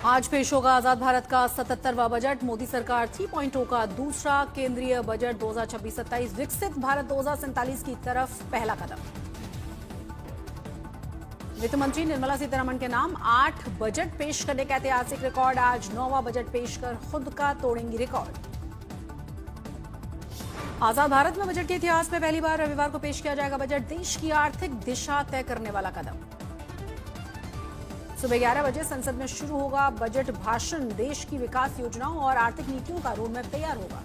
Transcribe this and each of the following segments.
आज पेश होगा आजाद भारत का 77वां बजट। मोदी सरकार 3.0 का दूसरा केंद्रीय बजट 2026-27 विकसित भारत 2047 की तरफ पहला कदम। वित्त मंत्री निर्मला सीतारमण के नाम 8 बजट पेश करने का ऐतिहासिक रिकॉर्ड। आज 9वां बजट पेश कर खुद का तोड़ेंगी रिकॉर्ड। आजाद भारत में बजट के इतिहास में पहली बार रविवार को पेश किया जाएगा बजट। देश की आर्थिक दिशा तय करने वाला कदम। सुबह 11 बजे संसद में शुरू होगा बजट भाषण। देश की विकास योजनाओं और आर्थिक नीतियों का रोडमैप तैयार होगा।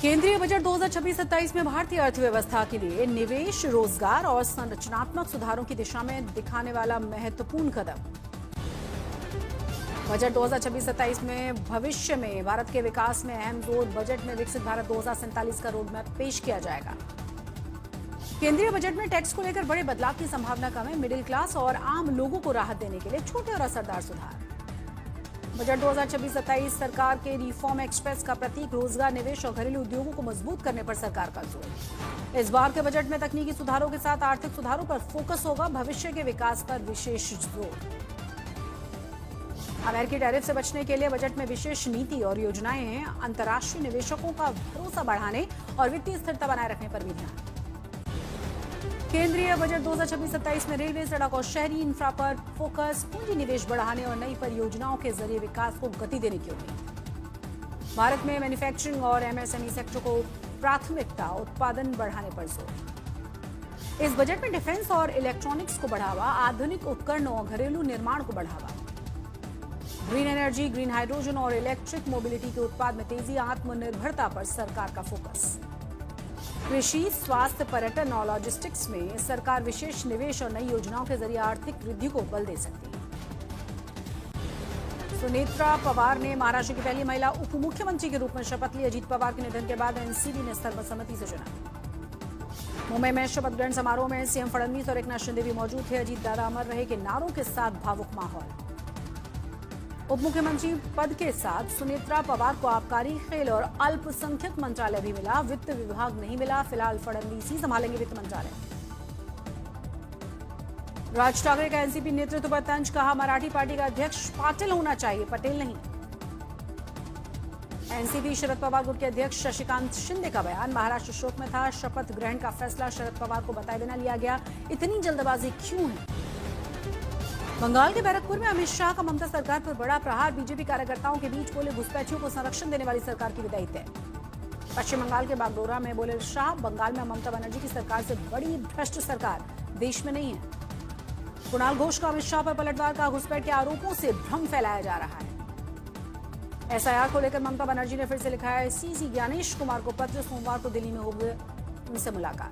केंद्रीय बजट 2026-27 में भारतीय अर्थव्यवस्था के लिए निवेश, रोजगार और संरचनात्मक सुधारों की दिशा में दिखाने वाला महत्वपूर्ण कदम। बजट 2026-27 में भविष्य में भारत के विकास में अहम जोर। बजट में विकसित भारत 2047 का रोडमैप पेश किया जाएगा। केंद्रीय बजट में टैक्स को लेकर बड़े बदलाव की संभावना कम है। मिडिल क्लास और आम लोगों को राहत देने के लिए छोटे और असरदार सुधार। बजट 2026-27 सरकार के रिफॉर्म एक्सप्रेस का प्रतीक। रोजगार, निवेश और घरेलू उद्योगों को मजबूत करने पर सरकार का जोर। इस बार के बजट में तकनीकी सुधारों के साथ आर्थिक सुधारों पर फोकस होगा। भविष्य के विकास पर विशेष जोर। अमेरिकी टैरिफ से बचने के लिए बजट में विशेष नीति और योजनाएं हैं। अंतर्राष्ट्रीय निवेशकों का भरोसा बढ़ाने और वित्तीय स्थिरता बनाए रखने पर भी ध्यान। केंद्रीय बजट 2026-27 में रेलवे, सड़क और शहरी इंफ्रा पर फोकस। पूंजी निवेश बढ़ाने और नई परियोजनाओं के जरिए विकास को गति देने की उम्मीद। भारत में मैन्युफैक्चरिंग और एमएसएमई सेक्टर को प्राथमिकता। उत्पादन बढ़ाने पर जोर। इस बजट में डिफेंस और इलेक्ट्रॉनिक्स को बढ़ावा। आधुनिक उपकरणों और घरेलू निर्माण को बढ़ावा। ग्रीन एनर्जी, ग्रीन हाइड्रोजन और इलेक्ट्रिक मोबिलिटी के उत्पाद में तेजी। आत्मनिर्भरता पर सरकार का फोकस। कृषि, स्वास्थ्य, पर्यटन और लॉजिस्टिक्स में सरकार विशेष निवेश और नई योजनाओं के जरिए आर्थिक वृद्धि को बल दे सकती है। सुनेत्रा पवार ने महाराष्ट्र की पहली महिला उप मुख्यमंत्री के रूप में शपथ ली। अजीत पवार के निधन के बाद एनसीपी ने सर्वसम्मति से चुना। मुंबई में शपथ ग्रहण समारोह में सीएम फडणवीस और एकनाथ शिंदे भी मौजूद थे। अजीत दादा अमर रहे के नारों के साथ भावुक माहौल। उप मुख्यमंत्री पद के साथ सुनेत्रा पवार को आबकारी, खेल और अल्पसंख्यक मंत्रालय भी मिला। वित्त विभाग नहीं मिला। फिलहाल फडणवीस ही संभालेंगे वित्त मंत्रालय। राज ठाकरे का एनसीपी नेतृत्व पर तंज। कहा, मराठी पार्टी का अध्यक्ष पाटिल होना चाहिए, पटेल नहीं। एनसीपी शरद पवार गुट के अध्यक्ष शशिकांत शिंदे का बयान। महाराष्ट्र शोक में था। शपथ ग्रहण का फैसला शरद पवार को बताए बिना लिया गया। इतनी जल्दबाजी क्यों है? बंगाल के बैरकपुर में अमित शाह का ममता सरकार पर बड़ा प्रहार। बीजेपी कार्यकर्ताओं के बीच बोले, घुसपैठियों को संरक्षण देने वाली सरकार की विदाई तय। पश्चिम बंगाल के बागडोरा में बोले शाह, बंगाल में ममता बनर्जी की सरकार से बड़ी भ्रष्ट सरकार देश में नहीं है। कुणाल घोष का अमित शाह पर पलटवार का। घुसपैठ के आरोपों से भ्रम फैलाया जा रहा है। एसआईआर को लेकर ममता बनर्जी ने फिर से लिखा है सीसी ज्ञानेश कुमार को पत्र। सोमवार को दिल्ली में होगी उनसे मुलाकात।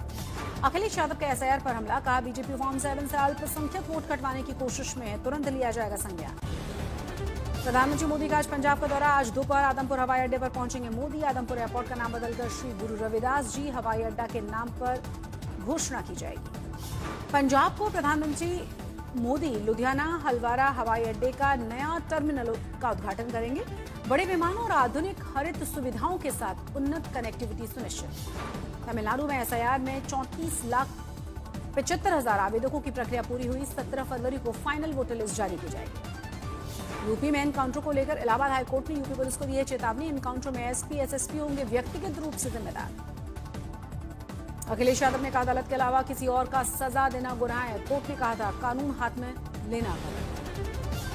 अखिलेश यादव के एसआईआर पर हमला। कहा, बीजेपी फॉर्म 7 से अल्पसंख्यक वोट कटवाने की कोशिश में है, तुरंत लिया जाएगा संज्ञान। प्रधानमंत्री मोदी का आज पंजाब का दौरा। आज दोपहर आदमपुर हवाई अड्डे पर पहुंचेंगे मोदी। आदमपुर एयरपोर्ट का नाम बदलकर श्री गुरु रविदास जी हवाई अड्डा के नाम पर घोषणा की जाएगी। पंजाब को प्रधानमंत्री मोदी लुधियाना हल्द्वारा हवाई अड्डे का नया टर्मिनल का उद्घाटन करेंगे। बड़े विमानों और आधुनिक हरित सुविधाओं के साथ उन्नत कनेक्टिविटी सुनिश्चित। तमिलनाडु में एसआईआर में 34,75,000 आवेदकों की प्रक्रिया पूरी हुई। 17 फरवरी को फाइनल वोटर लिस्ट जारी की जाएगी। यूपी में एनकाउंटर को लेकर इलाहाबाद हाईकोर्ट ने यूपी पुलिस को दी है चेतावनी। एनकाउंटर में एसपी, एसएसपी होंगे व्यक्तिगत रूप से जिम्मेदार। अखिलेश यादव ने कहा, अदालत के अलावा किसी और का सजा देना गुनाह है। कोर्ट ने कहा था, कानून हाथ में लेना गलत।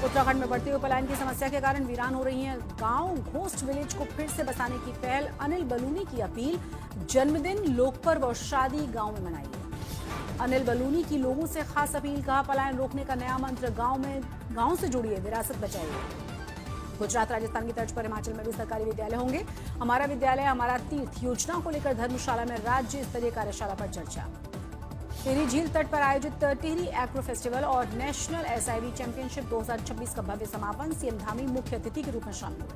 उत्तराखंड में बढ़ते हुए पलायन की समस्या के कारण वीरान हो रही हैं गांव। घोस्ट विलेज को फिर से बसाने की पहल। अनिल बलूनी की अपील। जन्मदिन, लोकपर्व और शादी गांव में मनाइए। अनिल बलूनी की लोगों से खास अपील। कहा, पलायन रोकने का नया मंत्र। गांव से जुड़िए, विरासत बचाइए। गुजरात, राजस्थान की तर्ज पर हिमाचल में भी सरकारी विद्यालय होंगे। हमारा विद्यालय हमारा तीर्थ योजना को लेकर धर्मशाला में राज्य स्तरीय कार्यशाला पर चर्चा। टिहरी झील तट पर आयोजित टिहरी एग्रो फेस्टिवल और नेशनल एसआईवी चैंपियनशिप 2026 का भव्य समापन। सीएम धामी मुख्य अतिथि के रूप में शामिल हुए।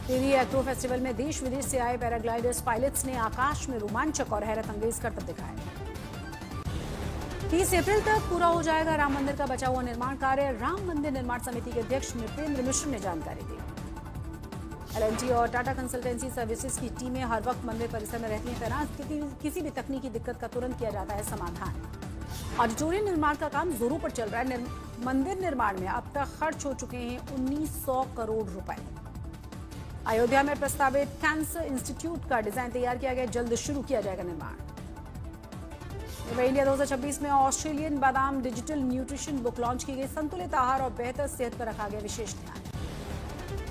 टिहरी एग्रो फेस्टिवल में देश विदेश से आए पैराग्लाइडर्स, पायलट्स ने आकाश में रोमांचक और हैरत अंगेज करतब दिखाए। 30 अप्रैल तक पूरा हो जाएगा राम मंदिर का बचा हुआ निर्माण कार्य। राम मंदिर निर्माण समिति के अध्यक्ष नृपेंद्र मिश्र ने जानकारी दी। एलएनटी और टाटा कंसल्टेंसी सर्विसेज की टीमें हर वक्त मंदिर परिसर में रहती हैं तैनात। किसी भी तकनीकी दिक्कत का तुरंत किया जाता है समाधान। ऑडिटोरियम निर्माण का काम जोरों पर चल रहा है। मंदिर निर्माण में अब तक खर्च हो चुके हैं 1900 करोड़ रुपए। अयोध्या में प्रस्तावित कैंसर इंस्टीट्यूट का डिजाइन तैयार किया गया, जल्द शुरू किया जाएगा निर्माण। इंडिया 2026 में ऑस्ट्रेलियन बादाम डिजिटल न्यूट्रिशन बुक लॉन्च की गई। संतुलित आहार और बेहतर सेहत पर रखा गया विशेष ध्यान।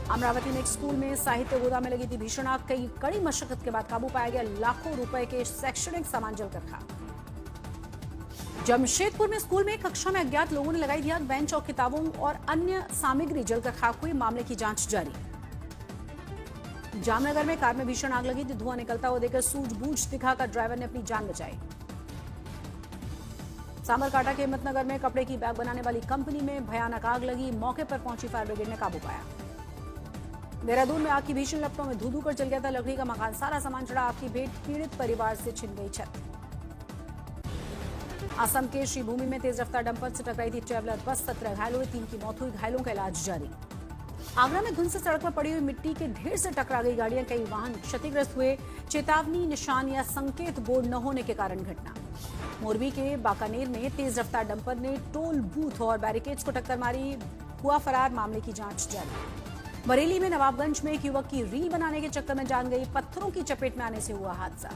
अमरावती में एक स्कूल में साहित्य गोदाम में लगी थी भीषण आग, कई कड़ी मशक्कत के बाद काबू पाया गया। लाखों रुपए के शैक्षणिक सामान जलकर खाक। जमशेदपुर में स्कूल में कक्षा में अज्ञात लोगों ने लगाई थी आग, बेंच और किताबों और अन्य सामग्री जलकर खाक हुई। मामले की जांच जारी। जामनगर में कार में भीषण आग लगी थी, धुआं निकलता हुआ देखकर सूझबूझ दिखाकर ड्राइवर ने अपनी जान बचाई। साबरकांठा के हिम्मतनगर में कपड़े की बैग बनाने वाली कंपनी में भयानक आग लगी, मौके पर पहुंची फायर ब्रिगेड ने काबू पाया। देहरादून में आग की भीषण लपटों में धू-धू कर जल गया था लकड़ी का मकान, सारा सामान चढ़ा। आग की भेंट, पीड़ित परिवार से छिन गई छत। असम के श्रीभूमि में तेज रफ्तार डंपर से टकराई थी ट्रैवलर बस, 17 घायल हुए, 3 की मौत हुई, घायलों का इलाज जारी। आगरा में धुंध से सड़क पर पड़ी हुई मिट्टी के ढेर से टकरा गई गाड़ियां, कई वाहन क्षतिग्रस्त हुए। चेतावनी निशान या संकेत बोर्ड न होने के कारण घटना। मोरबी के बाकानेर में तेज रफ्तार डंपर ने टोल बूथ और बैरिकेड्स को टक्कर मारी, हुआ फरार। मामले की जांच जारी। बरेली में नवाबगंज में एक युवक की रील बनाने के चक्कर में जान गई, पत्थरों की चपेट में आने से हुआ हादसा।